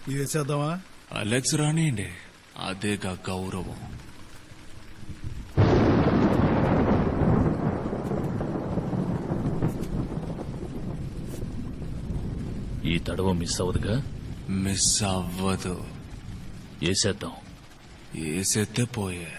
వేసేద్దామా? Alex రానియండి, అదేగా గౌరవం. ఈ తడవ మిస్ అవ్వదుగా? మిస్ అవ్వదు. వేసేద్దాం. వేసేస్తే పోయే.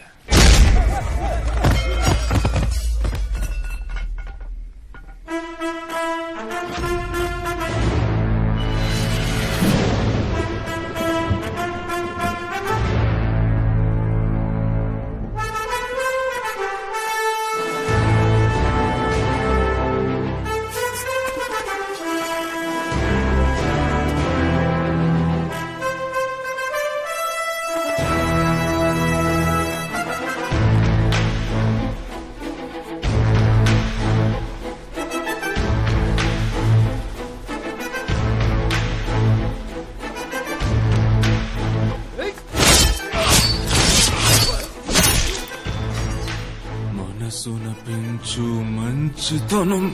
మనసున పెంచు మంచితనం,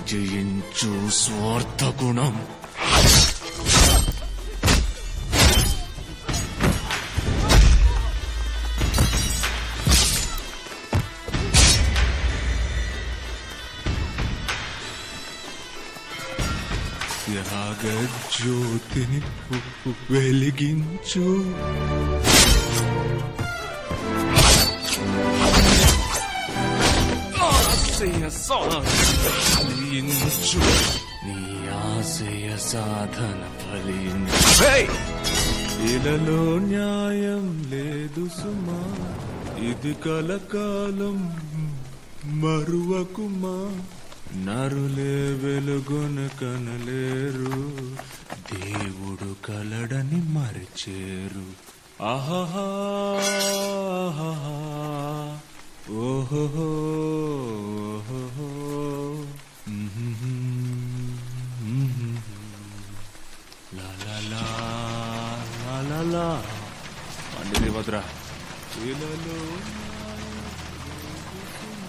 జయించు స్వార్థ గుణం. త్యాగ జ్యోతిని వెలిగించు. ఆశయ ఫలించు, నీ ఆశయ సాధన ఫలించు. ఇలలో న్యాయం లేదు సుమా, ఇది కలకాలం మరువకుమా. నరులే వెలుగున కనలేరు, దేవుడు కలడని మరిచేరు. ఆహా ఓహో లా పండిరి వద్రా. ఇలలో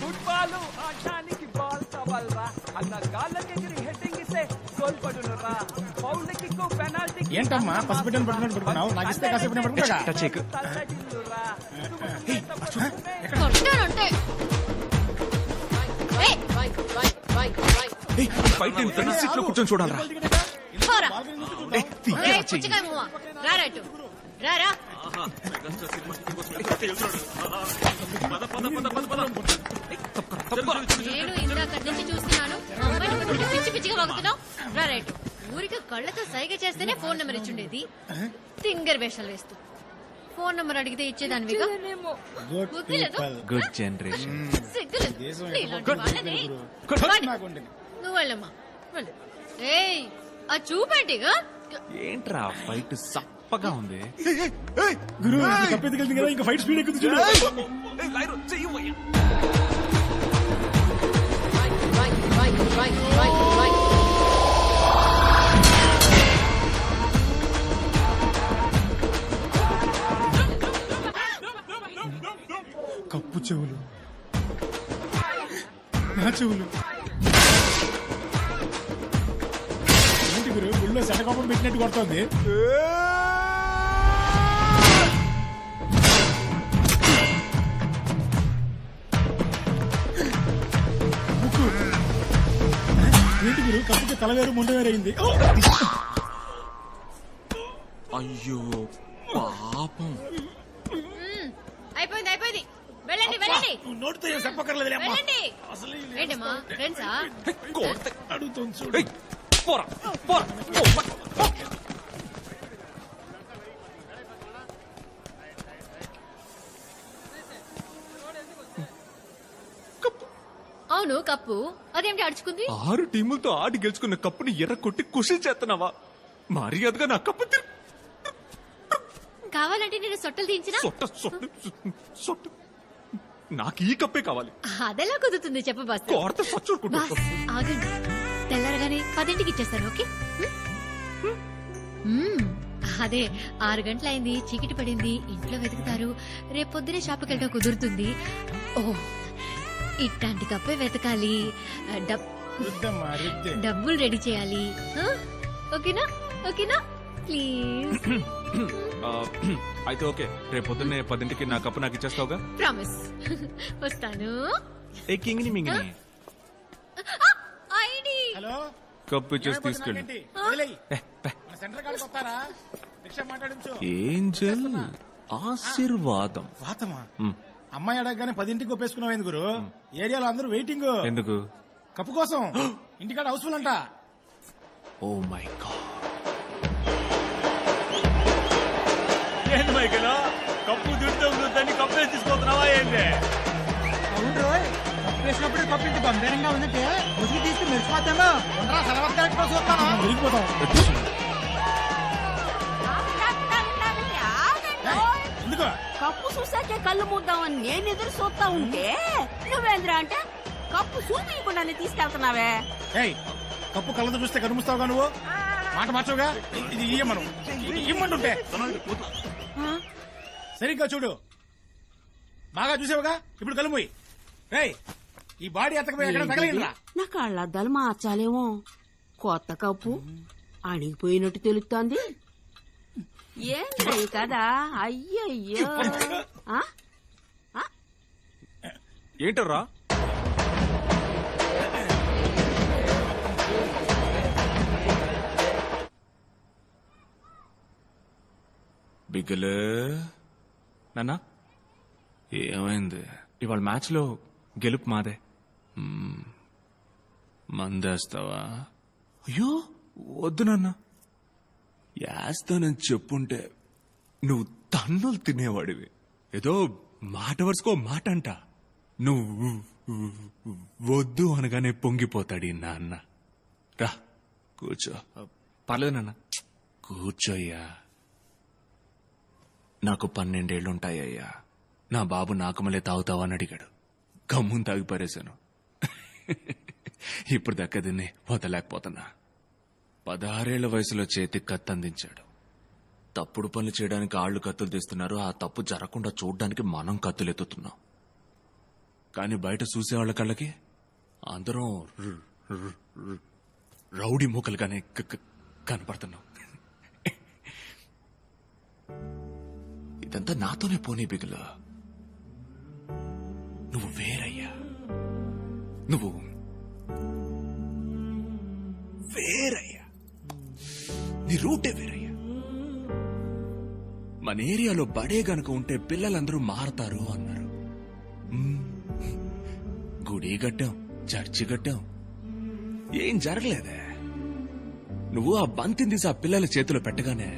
ఫుట్బాల్ ఆడడానికి బాల్ కావాలరా, అన్న గాల్లకి ఎగిరి హెడ్డింగ్ ఇస్తే గోల్ పడునురా. Foul kick penalty. ఏంటమ్మా పసిబిడ్డను పట్టుకుని పట్టుకున్నావు? నాకు ఇస్తే కాసేపు పట్టుకుంటా. కూర్చొని చూడాలరా. నేను ఇందాక నుంచి చూస్తున్నాను, పిచ్చి పిచ్చిగా వాగుతున్నావు. రైట్, ఊరికి కళ్ళతో సైగ చేస్తేనే ఫోన్ నెంబర్ ఇచ్చుండేది. తింగర్ వేషాలు వేస్తూ ఫోన్ నెంబర్ అడిగితే ఇచ్చేదానివిగా. Good generation. నువ్వు వెళ్ళమ్మా. ఏయ్, ఆ చూపేంటిగా. ఏంట్రా ఫైట్ సప్పగా ఉంది. గురు కప్పెత్తుకెళ్తుంది కదా, ఇంకా ఫైట్ స్పీడ్ ఎక్కుతుంది చూడు. కప్పు చెవులు, నా చెవులు ఏంటి గురు, గుళ్ళో శటకోపం పెట్టినట్టు కొడుతోంది. ఏంటి గురు, కప్పుకి తలవేరు ముండవేరు అయింది. అయ్యో పాపం. అయిపోయింది అయిపోయింది, వెళ్ళండి వెళ్ళండి. నోటితో ఏం చెప్పక్కర్లేదు. ఏంటమ్మా ఫ్రెండ్సా? అడుగుతుంది చూడు. అవును కప్పు, అదేమిటి అడుచుకుంది? 6 టీములతో ఆడి గెలుచుకున్న కప్పుని ఎర్ర కొట్టి కుషి చేస్తున్నావా? మర్యాదగా నా కప్పు కావాలంటే నేను సొట్టలు తీయించినా? నాకు ఈ కప్పే కావాలి. అదెలా కుదురుతుంది చెప్పు బాస్. ఆగండి, తెల్లారగానే 10ంటికి ఇచ్చేస్తాను. ఓకే? అదే 6 గంటలైంది, చీకటి పడింది, ఇంట్లో వెతుకుతారు. రేపు పొద్దునే షాప్కి వెళ్ళడం కుదురుతుంది. ఓ ఇట్లాంటి కప్పే వెతకాలి. రుద్దమ్మా రుద్దే. డబ్బులు రెడీ చేయాలి. ఆ? ఓకేనా ఓకేనా ప్లీజ్. అయితే ఓకే, రేపు పొద్దున్నే 10ంటికి నా కప్పు నాకు ఇచ్చేస్తావుగా? ప్రామిస్. వస్తాను. ఏ కింగిని మింగిని ఐడి. హలో కప్పు ఇచ్చేసి తీసుకెళ్ళి. నాకేంటి? వదిలేయ్. మన సెంటర్ కాడికి వస్తారా? రిక్షా మాట్లాడించు. ఏంజల్ ఆశీర్వాదం. వాతమా అమ్మాయి అడగగానే 10ంటికి ఒప్పేసుకున్నావు గురు. ఏరియాలో అందరూ వెయిటింగ్ ఎందుకు? కప్పు కోసం. ఇంటికాడ హౌస్ఫుల్ అంట. Oh my god. ఏంటి మైకలో కప్పు దుడ్డు కప్పే తీసుకుంటున్నావా ఏంటి? అవును రోయ్, కప్పు వేసినప్పుడు కప్పు ఇంటి బంగారంగా ఉందంటే ముసుగు తీసి మెరిసిపోతామో. ఉండరా సెలవు చూస్తాను. విరిగిపోతాం. ఎందుకో కప్పు చూసాకే కళ్ళు మూద్దామని నేను ఎదురు చూస్తా ఉంటే నువ్వేంద్రా అంటే కప్పు చూపించకుండానే తీసుకెళ్తున్నావే. ఏయ్, కప్పు కళ్ళతో చూస్తే కనుముస్తావుగా నువ్వు? మాట మార్చవుగా. ఇది ఇయ్యమను. ఇది ఇమ్మంటుంటే సరిగ్గా చూడు. బాగా చూసావుగా, ఇప్పుడు కలుమోయి. రేయ్, ఈ బాడీ ఎత్తకపోయి ఎక్కడ తగలిందిరా? నా కళ్ళద్దాలు మార్చాలేమో. కొత్త కప్పు అణిగిపోయినట్టు తెలుస్తోంది. ఏంద్రా కదా? అయ్యయ్యో. ఆ? ఏంటర్రా? బిగ్గలే నాన్న, ఏమైంది? ఇవాళ మ్యాచ్ లో గెలుపు మాదే. మందేస్తావా? అయ్యో వద్దు నాన్న. వేస్తానని చెప్పుంటే నువ్వు తన్నులు తినేవాడివి. ఏదో మాట వరుసుకో మాట అంట. నువ్వు వద్దు అనగానే పొంగిపోతాడు నాన్న. రా కూర్చో. పర్లేదు నాన్న, కూర్చోయ్యా. నాకు 12 ఏళ్లుంటాయ్యా. నా బాబు నాకు మళ్ళీ తాగుతావా అని అడిగాడు. గమ్మును తాగి పారేశాను. ఇప్పుడు దక్క దీన్ని వదలేకపోతున్నా. 16 ఏళ్ల వయసులో చేతికి కత్తి అందించాడు. తప్పుడు పనులు చేయడానికి ఆళ్లు కత్తులు తీస్తున్నారు. ఆ తప్పు జరగకుండా చూడ్డానికి మనం కత్తులు ఎత్తుతున్నాం. కానీ బయట చూసేవాళ్ల కళ్ళకి అందరం రౌడీ మూకలుగానే కనపడుతున్నాం. ఇదంతా నాతోనే పోనీ బిగులు. నువ్వు వేరయ్యా. నువ్వు వేరయ్యా. నీ రూటే వేరయ్యా. మన ఏరియాలో బడే గనుక ఉంటే పిల్లలందరూ మారతారు అన్నారు. గుడి కట్టాం, చర్చి కట్టాం, ఏం జరగలేదే. నువ్వు ఆ బంతిని తీసి ఆ పిల్లల చేతిలో పెట్టగానే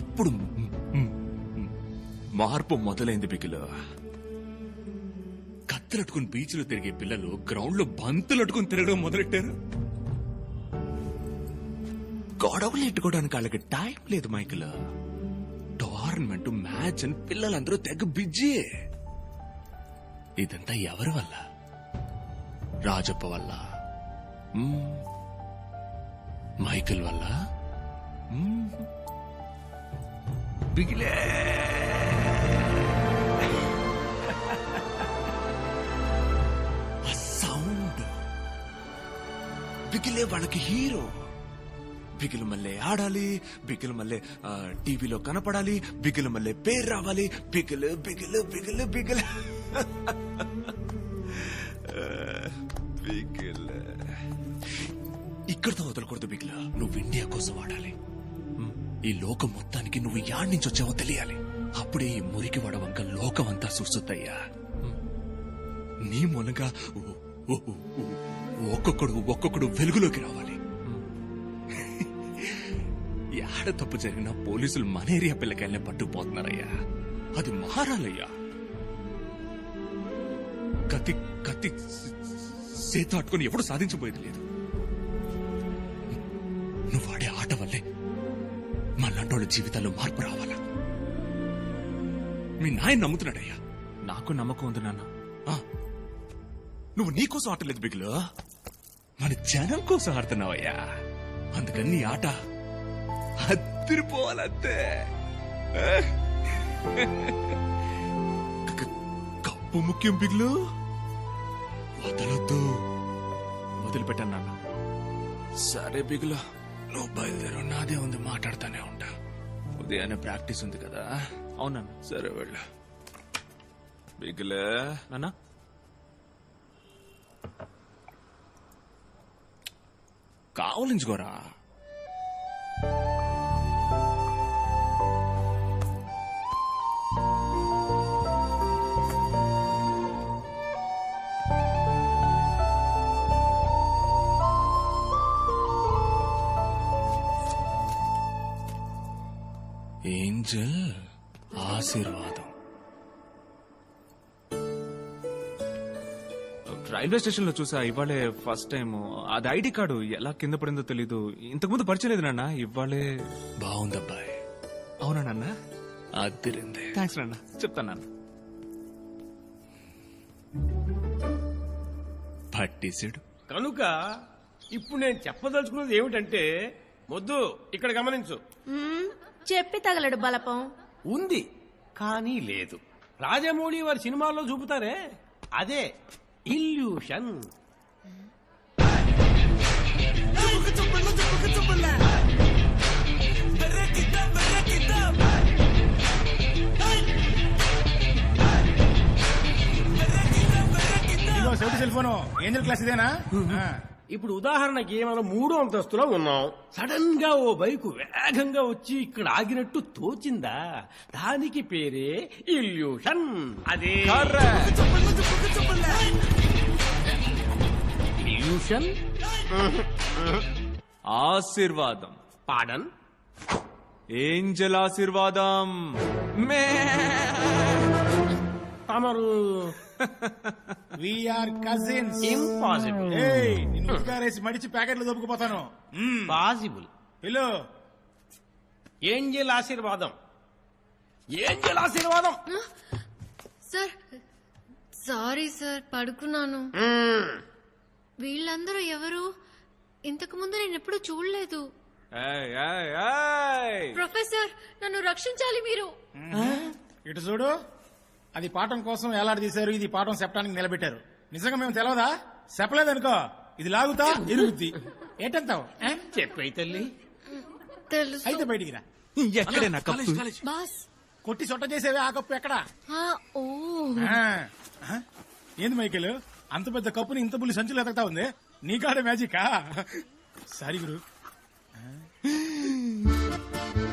అప్పుడు మార్పు మొదలైంది బిగులు. కత్తులట్టుకుని బీచ్లో తిరిగే పిల్లలు గ్రౌండ్ లో బంతులట్టుకుని తిరగడం మొదలెట్టారు. గొడవలు ఎట్టుకోవడానికి వాళ్ళకి టైం లేదు మైకిల్. టోర్నమెంట్ మ్యాచ్ అని పిల్లలందరూ తెగ బిజీ. ఇదంతా ఎవరి వల్ల? రాజప్ప వల్ల, మైకిల్ వల్ల, బిగిలే. సౌండ్ బిగిలే వాళ్ళకి హీరో. బిగిలు మళ్ళీ ఆడాలి, బిగిలు మళ్ళీ టీవీలో కనపడాలి, బిగిలు మళ్ళీ పేరు రావాలి. బిగిలు బిగిలు బిగిలు బిగిలు బిగిలు. ఇక్కడితో వదలకూడదు బిగిలు. నువ్వు ఇండియా కోసం ఆడాలి. ఈ లోకం మొత్తానికి నువ్వు యాడ్ నుంచి వచ్చావో తెలియాలి. అప్పుడే ఈ మురికి వడవంక లోకం అంతా చూస్తుందయ్యా. నీ మూలంగా ఒక్కొక్కడు వెలుగులోకి రావాలి. యాడ తప్పు జరిగినా పోలీసులు మన ఏరియా పిల్లకాయలనే పట్టుకుపోతున్నారయ్యా. అది మారాలయ్యా. కత్తి కత్తి చేత అట్టుకుని ఎప్పుడు సాధించబోయేది లేదు. నువ్వు ఆడే ఆట వల్లే మళ్ళంటోళ్ళ జీవితాల్లో మార్పు రావాలా. మీ నాయన నమ్ముతున్నాడయ్యా. నాకు నమ్మకం ఉంది నాన్న. నువ్వు నీకోసం ఆటలేదు బిగులు, మన జనం కోసం ఆడుతున్నావయ్యా. అందుకని నీ ఆట అదిరిపోవాలంతే. కప్పు ముఖ్యం బిగులు. వదలొద్దు. వదిలిపెట్టాను నాన్న. సరే బిగులు, నువ్వు బయలుదేరు. నాదే ఉంది, మాట్లాడుతూనే ఉంటా. ఉదయాన్నే ప్రాక్టీస్ ఉంది కదా. అవునా? సరే వెళ్ళు. బిగులే నాన్న. కావలించుకోరా. ఏంజల్ ఆశీర్వాదం. రైల్వే స్టేషన్ లో చూసా ఇవాళే ఫస్ట్ టైం. అది ఐడి కార్డు ఎలా కింద పడిందో తెలీదు. ఇంతకుముందు పరిచయం లేదు నాన్న. ఇవాళే బాగుందబ్బాయి. అవునా నాన్న? అదిరింది. థ్యాంక్స్ నాన్న. చెప్తాను నాన్న. పట్టేసాడు. కనుక ఇప్పుడు నేను చెప్పదలుచుకున్నది ఏమిటంటే, మొద్దు ఇక్కడ గమనించు. చెప్పి తగలడు బలపం. ఉంది కానీ లేదు. రాజమౌళి వారి సినిమాల్లో చూపుతారే, అదే illusion. Cell phone Angel class ఇదేనా? ఇప్పుడు ఉదాహరణకి మనం 3వ అంతస్తులో ఉన్నాం. సడన్ గా ఓ బైకు వేగంగా వచ్చి ఇక్కడ ఆగినట్టు తోచిందా, దానికి పేరే ఇల్యూషన్. అదే ఇల్యూషన్. ఆశీర్వాదం. పాడన్. ఏంజల్ ఆశీర్వాదం. మే తమరు వీఆర్ కజిన్స్. ఇంపాసిబుల్. నిన్ను ఉతికారేసి మడిచి ప్యాకెట్లు దొబ్బుకుపోతాను. పాసిబుల్. హలో, ఏంజల్ ఆశీర్వాదం. ఏంజల్ ఆశీర్వాదం. సార్ సారీ సార్, పడుకున్నాను. వీళ్ళందరూ ఎవరు? ఇంతకు ముందు నేను ఎప్పుడు చూడలేదు. ప్రొఫెసర్, నన్ను రక్షించాలి మీరు. ఇటు చూడు, అది పాఠం కోసం ఎలాడదీశారు, ఇది పాఠం చెప్పడానికి నిలబెట్టారు. నిజంగా మేము తెలవదా? చెప్పలేదనుకో, ఇది లాగుతా ఇరుగుద్ది. ఏంటంటావు? చెప్పే తల్లి. తెలుసు. అయితే బయటికి రా. ఎక్కడే నా కప్పు? బాస్. కొట్టి సొట్ట చేసేవే ఆ కప్పు ఎక్కడా? ఓ ఏంది మైకేల్, అంత పెద్ద కప్పుని ఇంత బుల్లి సంచులు ఎతకతా ఉంది. నీ కాడే మ్యాజికా? సారీ గురు.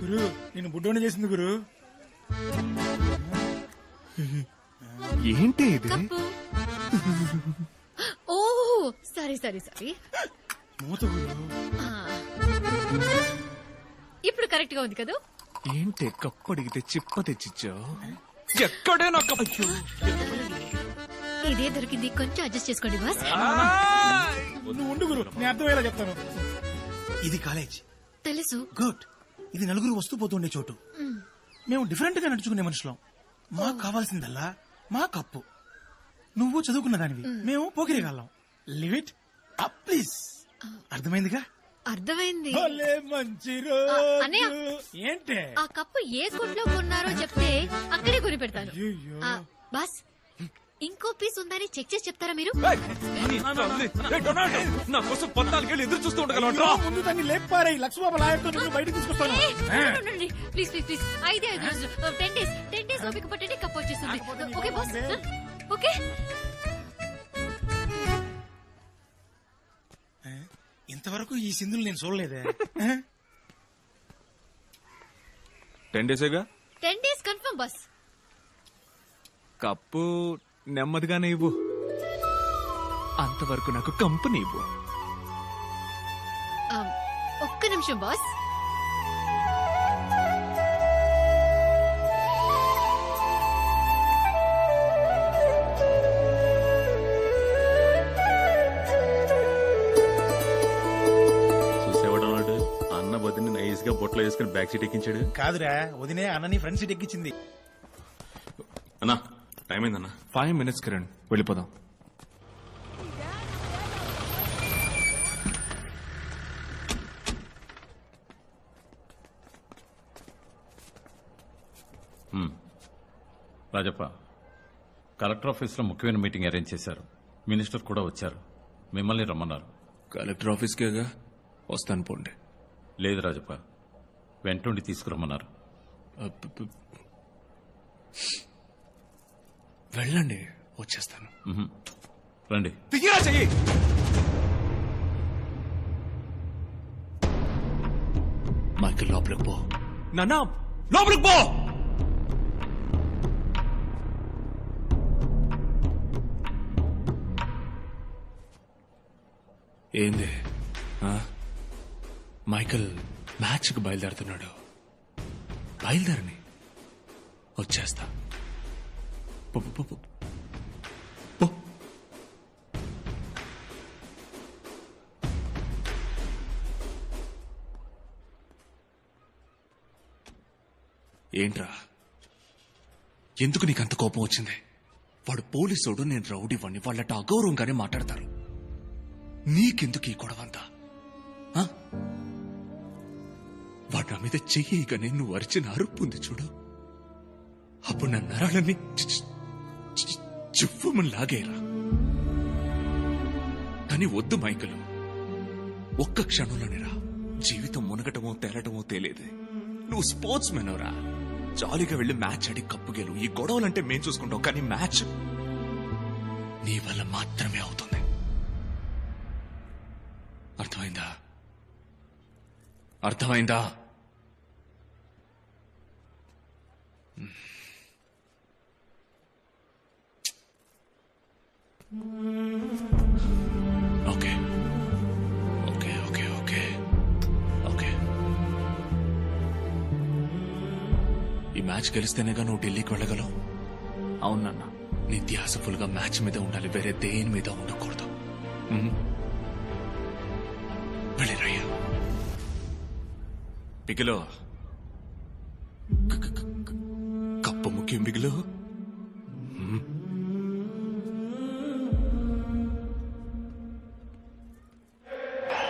గురు, నేను బుడ్డోని చేసింది గురు. ఏంటి ఇది? కప్పు. ఓ సారీ సారీ సారీ. మూత గురు. ఇప్పుడు కరెక్ట్ గా ఉంది కదా? ఏంటి కప్పు అడిగితే చిప్ప తెచ్చిచ్చావు? ఎక్కడే నా కప్పు? ఇదే దొరికింది, కొంచెం అడ్జస్ట్ చేసుకోండి బాస్. నువ్వు ఉండు గురు, నేను అర్థమయ్యేలా చెప్తాను. ఇది కాలేజ్ తెలుసు. గుడ్. ఇది నలుగురు వస్తూ పోతుండే చోటు. మేము డిఫరెంట్ గా నడుచుకునే మనుషులం. మాకు కావాల్సిందల్లా మా కప్పు. నువ్వు చదువుకున్న దానివి, మేము పోకిరిగాళ్ళం. Live it up please. అర్థమైందిగా? అర్థమైంది. మంచి అన్నయ్య, ఏంటే ఆ కప్పు ఏ కొట్లో కొన్నారో చెప్తే అక్కడే కొని పెడతాను. బాస్, ఇంకో పీస్ ఉందని చెక్ చేసి చెప్తారా మీరు? నా కోసం 14 ఏళ్ళు ఎదురు చూస్తూ ఉండగలరా? ముందు దాన్ని లేపారా, లక్ష్మీబాబు లాయర్తో బయటకు తీసుకొస్తాను. Please please please. 5 రోజులు, 10 డేస్ ఓపిక పట్టండి, కప్పు వచ్చేస్తుంది. Okay boss? ఓకే. ఇంతవరకు ఈ సింధులు నేను చూడలేదే. 10 డేసేగా. 10 డేస్ కన్ఫర్మ్ బాస్. కప్పు నెమ్మదిగానే ఇవ్వు, అంతవరకు నాకు కంపెనీ ఇవ్వు. ఒక్క నిమిషం బాస్. చూసేవాడు అన్న బదిని నైస్ గా బొట్లో వేసుకుని బ్యాక్ సీట్ ఎక్కించాడు. కాదురా, వదినే అన్నని ఫ్రంట్ సీట్ ఎక్కించింది. అన్నా టైం అయిందన్నా. 5 minutes కిరణ్, వెళ్ళిపోదాం. రాజప్ప, కలెక్టర్ ఆఫీస్ లో ముఖ్యమైన మీటింగ్ అరేంజ్ చేశారు. మినిస్టర్ కూడా వచ్చారు, మిమ్మల్ని రమ్మన్నారు. కలెక్టర్ ఆఫీస్కేగా, వస్తాను పోండి. లేదు రాజప్ప, వెంటుండి తీసుకురమ్మన్నారు. వెళ్ళండి, వచ్చేస్తాను. రండి. దిగిరా చెయ్యి. మైకిల్ లోపలికి పో. నాన్న లోపలికి పో. ఏంది ఆ? మైకిల్ మ్యాచ్కి బయలుదేరుతున్నాడు. బయలుదేరని, వచ్చేస్తా. పో, పో, పో, పో. ఏంట్రా, ఎందుకు నీకంత కోపం వచ్చింది? వాడు పోలీసోడు, నేను రౌడీవాణ్ణి, వాళ్ళట అగౌరవంగానే మాట్లాడతారు. నీకెందుకు ఈ గొడవంతా? ఆ? వాడు నా మీద చెయ్యగానే నువ్వు అరిచిన అరుపు ఉంది చూడు, అప్పుడు నా నరాలన్నీ చువ్వమని లాగేరా. కానీ వద్దు మైకలు, ఒక్క క్షణంలోనేరా జీవితం మునగటమో తేలటమో తేలేదే. నువ్వు స్పోర్ట్స్ మెన్ రా, జాలీగా వెళ్లి మ్యాచ్ ఆడి కప్పు గెలు. ఈ గొడవలంటే మేం చూసుకుంటావు, కానీ మ్యాచ్ నీ వల్ల మాత్రమే అవుతుంది. అర్థమైందా? అర్థమైందా? Okay okay okay okay okay. ఈ మ్యాచ్ గెలిస్తేనేగా నువ్వు ఢిల్లీకి వెళ్ళగలవు. అవునన్నా, నీ ధ్యాస ఫుల్ గా మ్యాచ్ మీద ఉండాలి, వేరే దేని మీద ఉండకూడదు. వెళ్ళిరయ్యా. బిగిలో కప్పు ముఖ్యం బిగిలో.